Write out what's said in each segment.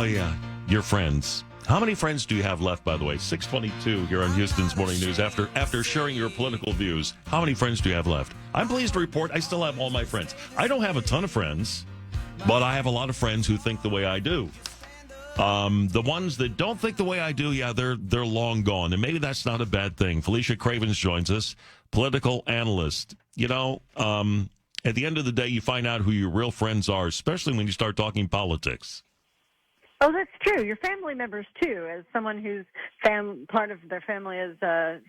yeah, your friends. How many friends do you have left, by the way? 622 here on Houston's Morning News. After sharing your political views, how many friends do you have left? I'm pleased to report I still have all my friends. I don't have a ton of friends, but I have a lot of friends who think the way I do. The ones that don't think the way I do, yeah, they're long gone. And maybe that's not a bad thing. Felicia Cravens joins us, political analyst. You know, at the end of the day, you find out who your real friends are, especially when you start talking politics. Oh, that's true. Your family members, too, as someone whose part of their family has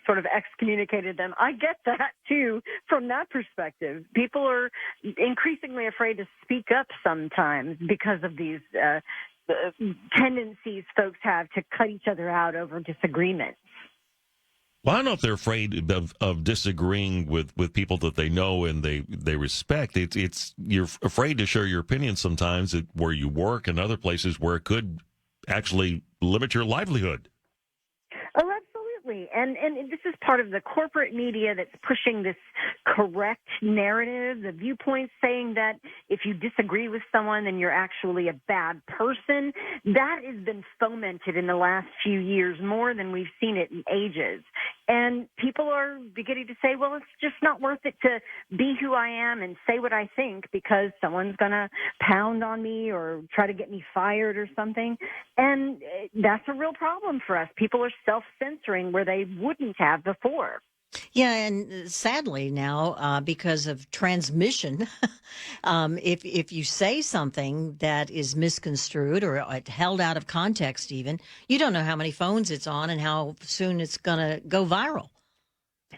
sort of excommunicated them. I get that, too, from that perspective. People are increasingly afraid to speak up sometimes because of these tendencies folks have to cut each other out over disagreements. Well, I don't know if they're afraid of disagreeing with people that they know and they respect. It's you're afraid to share your opinion sometimes where you work and other places where it could actually limit your livelihood. Oh, absolutely. And this is part of the corporate media that's pushing this correct narrative, the viewpoints saying that if you disagree with someone, then you're actually a bad person. That has been fomented in the last few years more than we've seen it in ages. And people are beginning to say, well, it's just not worth it to be who I am and say what I think because someone's going to pound on me or try to get me fired or something. And that's a real problem for us. People are self-censoring where they wouldn't have before. Yeah, and sadly now, because of transmission, if you say something that is misconstrued or held out of context even, you don't know how many phones it's on and how soon it's going to go viral.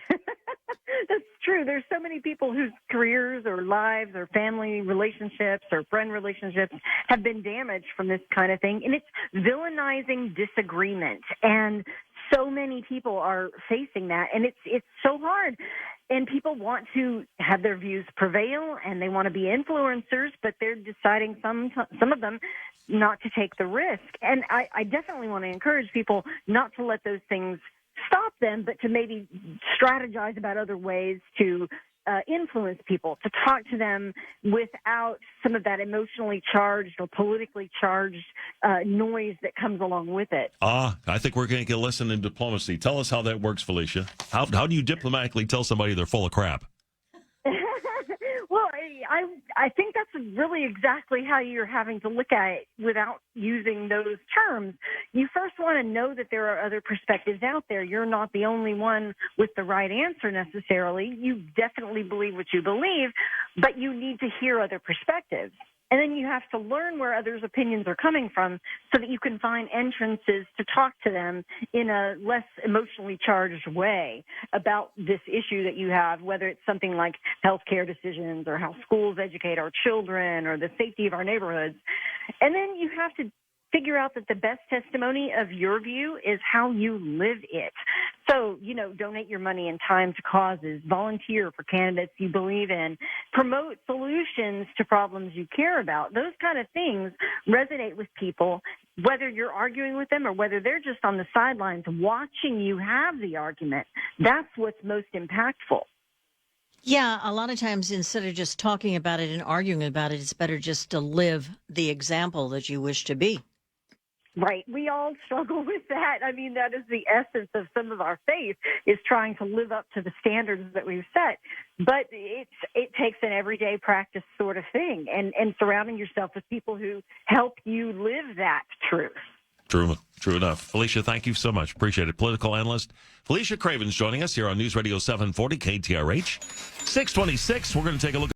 That's true. There's so many people whose careers or lives or family relationships or friend relationships have been damaged from this kind of thing. And it's villainizing disagreement. And so many people are facing that, and it's so hard. And people want to have their views prevail, and they want to be influencers, but they're deciding, some of them, not to take the risk. And I definitely want to encourage people not to let those things stop them, but to maybe strategize about other ways to influence people, to talk to them without some of that emotionally charged or politically charged noise that comes along with it. I think we're going to get a lesson in diplomacy. Tell us how that works, Felicia. How do you diplomatically tell somebody they're full of crap? Well, I think that's really exactly how you're having to look at it without using those terms. You first want to know that there are other perspectives out there. You're not the only one with the right answer necessarily. You definitely believe what you believe, but you need to hear other perspectives. And then you have to learn where others' opinions are coming from so that you can find entrances to talk to them in a less emotionally charged way about this issue that you have, whether it's something like healthcare decisions or how schools educate our children or the safety of our neighborhoods. And then you have to figure out that the best testimony of your view is how you live it. So, donate your money and time to causes, volunteer for candidates you believe in, promote solutions to problems you care about. Those kind of things resonate with people, whether you're arguing with them or whether they're just on the sidelines watching you have the argument. That's what's most impactful. Yeah, a lot of times instead of just talking about it and arguing about it, it's better just to live the example that you wish to be. Right. We all struggle with that. I mean, that is the essence of some of our faith, is trying to live up to the standards that we've set. But it takes an everyday practice sort of thing, and surrounding yourself with people who help you live that truth. True enough. Felicia, thank you so much. Appreciate it. Political analyst Felicia Cravens joining us here on News Radio 740 KTRH. 626. We're going to take a look